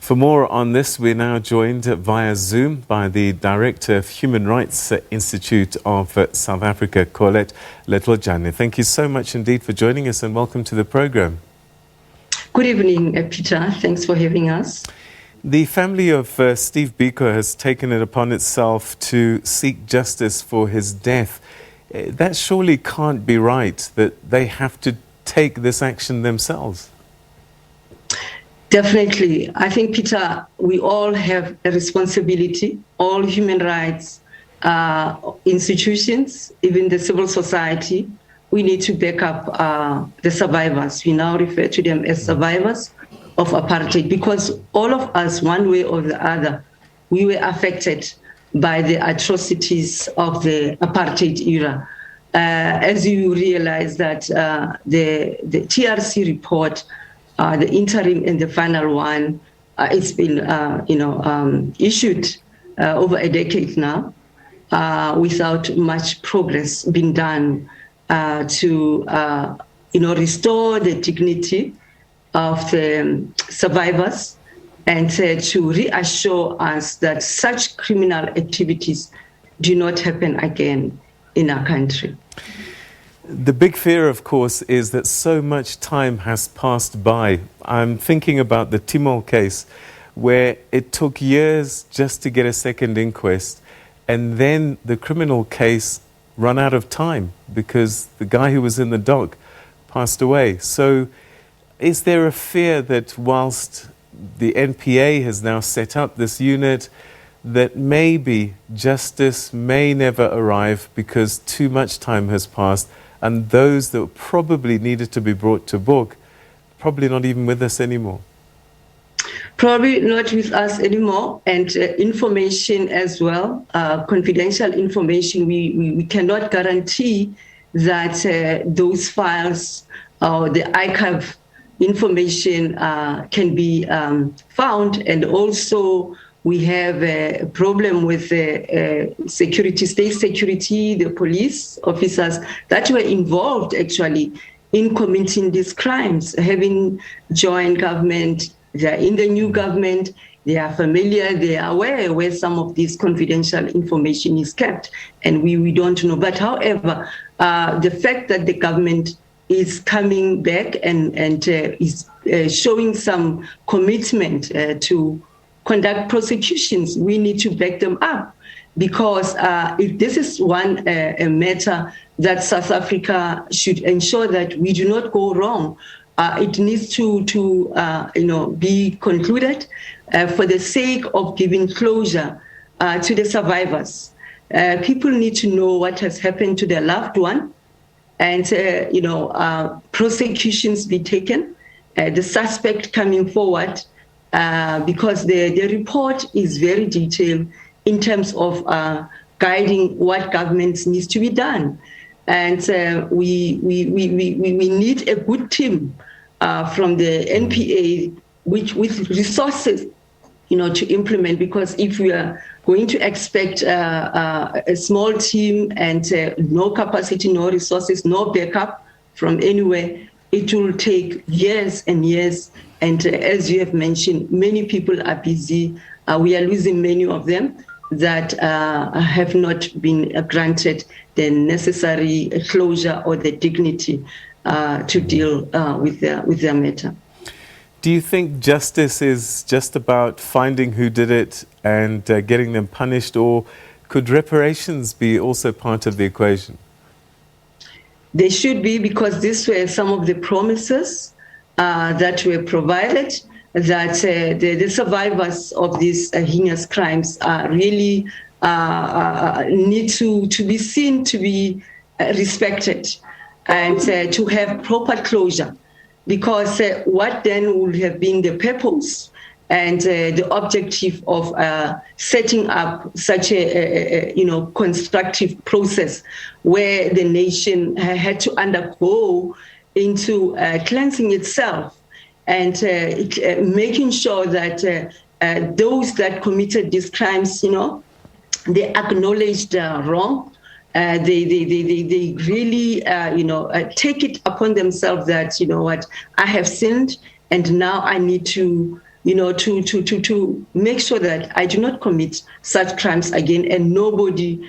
For more on this, we're now joined via Zoom by the Director of Human Rights Institute of South Africa, Corlett Letlojane. Thank you so much indeed for joining us and welcome to the program. Good evening, Peter. Thanks for having us. The family of Steve Biko has taken it upon itself to seek justice for his death. That surely can't be right, that they have to take this action themselves. Definitely. I think, Peter, we all have a responsibility, all human rights institutions, even the civil society. We need to back up the survivors. We now refer to them as survivors of apartheid because all of us, one way or the other, we were affected by the atrocities of the apartheid era. As you realize that the TRC report, the interim and the final one, it's been issued over a decade now without much progress being done to restore the dignity of the survivors and to reassure us that such criminal activities do not happen again in our country. The big fear, of course, is that so much time has passed by. I'm thinking about the Timol case, where it took years just to get a second inquest, and then the criminal case ran out of time because the guy who was in the dock passed away. So is there a fear that whilst the NPA has now set up this unit, that maybe justice may never arrive because too much time has passed, and those that probably needed to be brought to book, probably not even with us anymore? Probably not with us anymore, and information as well, confidential information. We cannot guarantee that those files or the archive information can be found, and also we have a problem with security, state security, the police officers that were involved actually in committing these crimes, having joined government. They are in the new government, they are familiar, they are aware where some of this confidential information is kept, and we don't know. But however, the fact that the government is coming back and is showing some commitment to conduct prosecutions, we need to back them up, because if this is one a matter that South Africa should ensure that we do not go wrong. It needs to be concluded for the sake of giving closure to the survivors. People need to know what has happened to their loved one, and prosecutions be taken. The suspect coming forward. Because the report is very detailed in terms of guiding what governments needs to be done, and we need a good team from the NPA, with resources, to implement. Because if we are going to expect a small team and no capacity, no resources, no backup from anywhere, it will take years and years. And as you have mentioned, many people are busy. We are losing many of them that have not been granted the necessary closure or the dignity to deal with their matter. Do you think justice is just about finding who did it and getting them punished, or could reparations be also part of the equation? They should be, because these were some of the promises that were provided, that the survivors of these heinous crimes really need to be seen to be respected and to have proper closure. Because what then would have been the purpose and the objective of setting up such a constructive process where the nation had to undergo into cleansing itself and making sure that those that committed these crimes, they acknowledged wrong. They really, take it upon themselves that, I have sinned and now I need to to make sure that I do not commit such crimes again, and nobody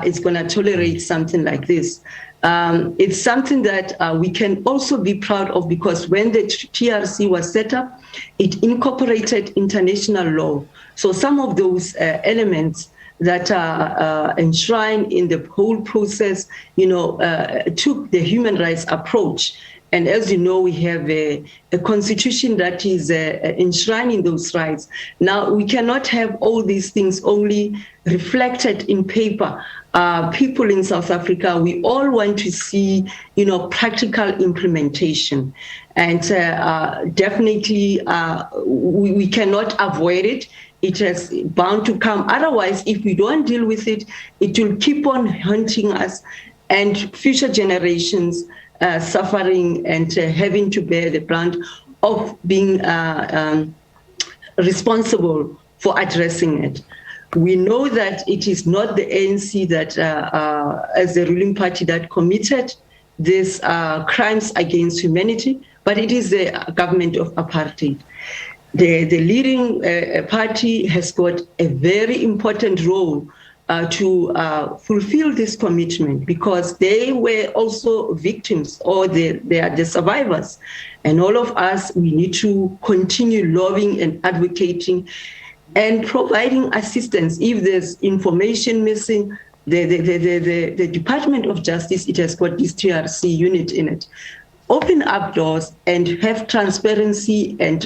is going to tolerate something like this. It's something that we can also be proud of, because when the TRC was set up, it incorporated international law. So some of those elements that are enshrined in the whole process, took the human rights approach. And as you know, we have a constitution that is enshrining those rights. Now, we cannot have all these things only reflected in paper. People in South Africa, we all want to see, practical implementation. And definitely, we cannot avoid it. It is bound to come. Otherwise, if we don't deal with it, it will keep on haunting us, and future generations suffering and having to bear the brunt of being responsible for addressing it. We know that it is not the ANC that, as the ruling party, that committed these crimes against humanity, but it is the government of apartheid. The leading party has got a very important role to fulfill this commitment, because they were also victims, or they are the survivors. And all of us, we need to continue lobbying and advocating and providing assistance. If there's information missing, the Department of Justice, it has got this TRC unit in it. Open up doors and have transparency, and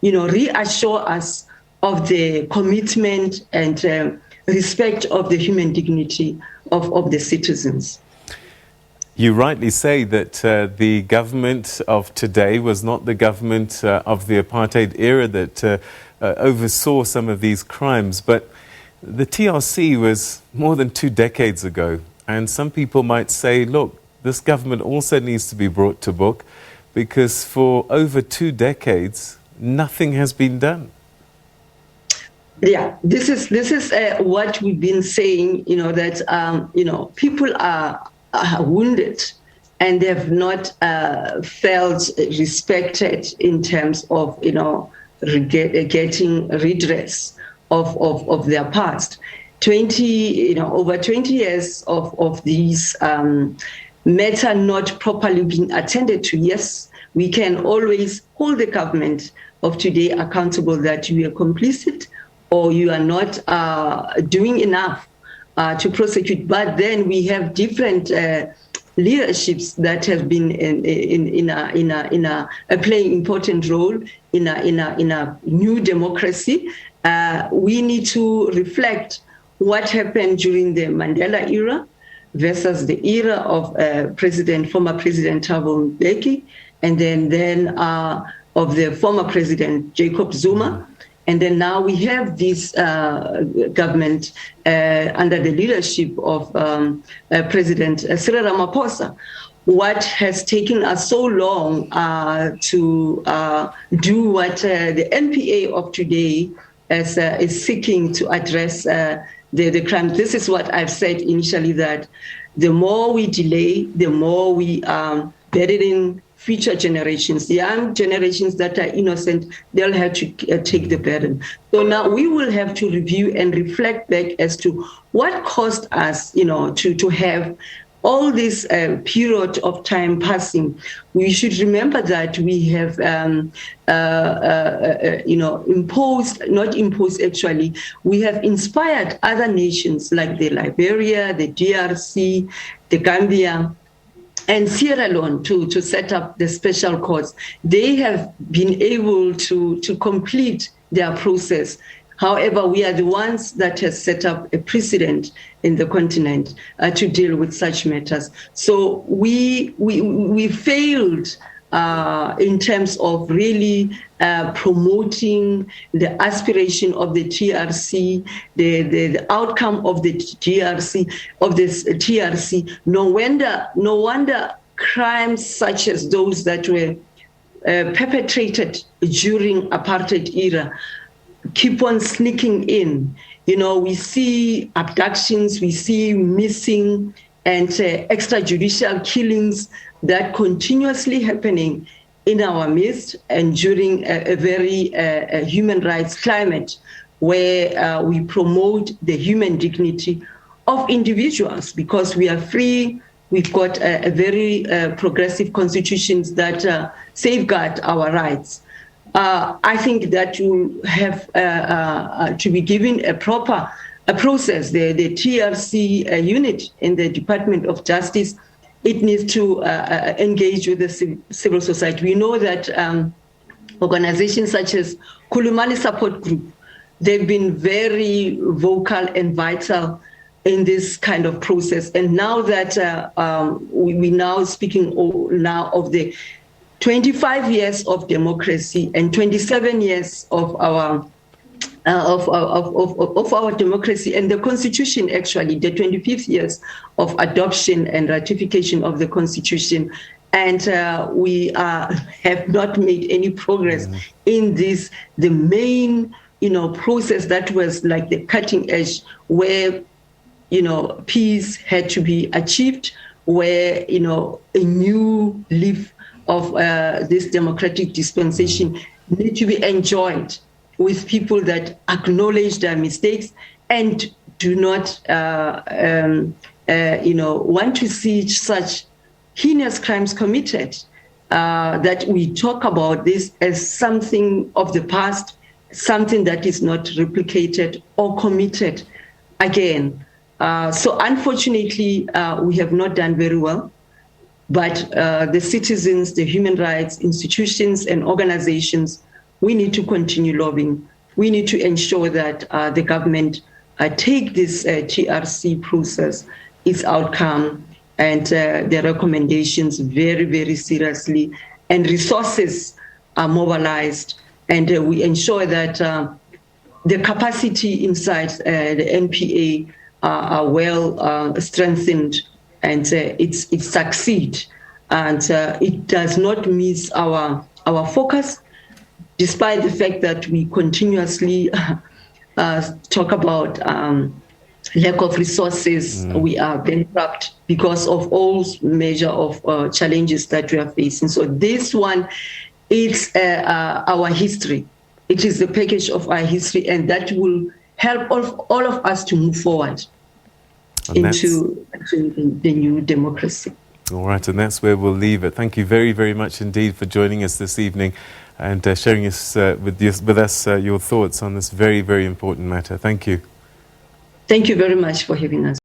reassure us of the commitment and respect of the human dignity of the citizens. You rightly say that the government of today was not the government of the apartheid era that oversaw some of these crimes, but the TRC was more than 2 decades ago. And some people might say, look, this government also needs to be brought to book, because for over 2 decades, nothing has been done. Yeah, this is what we've been saying, that, people are wounded, and they have not felt respected in terms of, getting redress of their past. Over 20 years of these matter not properly being attended to. Yes, we can always hold the government of today accountable that you are complicit, or you are not doing enough to prosecute. But then we have different leaderships that have been playing important role in a new democracy. We need to reflect what happened during the Mandela era versus the era of former President Thabo Mbeki, and then of the former President Jacob Zuma. And then now we have this government under the leadership of President Cyril Ramaphosa. What has taken us so long to do what the NPA of today is seeking to address the crime? This is what I've said initially, that the more we delay, the more we burden future generations, young generations that are innocent. They'll have to take the burden. So now we will have to review and reflect back as to what caused us, to have all this period of time passing. We should remember that we have, we have inspired other nations like the Liberia, the DRC, the Gambia, and Sierra Leone to set up the special courts. They have been able to complete their process. However, we are the ones that has set up a precedent in the continent to deal with such matters. So we failed in terms of really promoting the aspiration of the TRC, the outcome of the TRC, of this TRC. No wonder crimes such as those that were perpetrated during apartheid era keep on sneaking in. We see abductions, we see missing and extrajudicial killings that continuously happening in our midst and during a very human rights climate where we promote the human dignity of individuals, because we are free. We've got a very progressive constitutions that safeguard our rights. I think that you have to be given a proper process. The TRC unit in the Department of Justice, it needs to engage with the civil society. We know that organizations such as Kulumani Support Group, they've been very vocal and vital in this kind of process. And now that we now speaking now of the 25 years of democracy and 27 years of our democracy, and the Constitution, actually, the 25th years of adoption and ratification of the Constitution. And we have not made any progress in this, the main, process that was like the cutting edge, where, peace had to be achieved, where, a new leaf of this democratic dispensation need to be enjoyed with people that acknowledge their mistakes and do not, want to see such heinous crimes committed, that we talk about this as something of the past, something that is not replicated or committed again. So unfortunately, we have not done very well. But the citizens, the human rights institutions and organizations, we need to continue lobbying. We need to ensure that the government take this TRC process, its outcome, and the recommendations very, very seriously, and resources are mobilized, and we ensure that the capacity inside the NPA are well strengthened, and it succeeds, and it does not miss our focus, despite the fact that we continuously talk about lack of resources. We are bankrupt because of all measure of challenges that we are facing. So this one is our history. It is the package of our history, and that will help all of us to move forward into the new democracy. All right, and that's where we'll leave it. Thank you very, very much indeed for joining us this evening and sharing us, with us your thoughts on this very, very important matter. Thank you. Thank you very much for having us.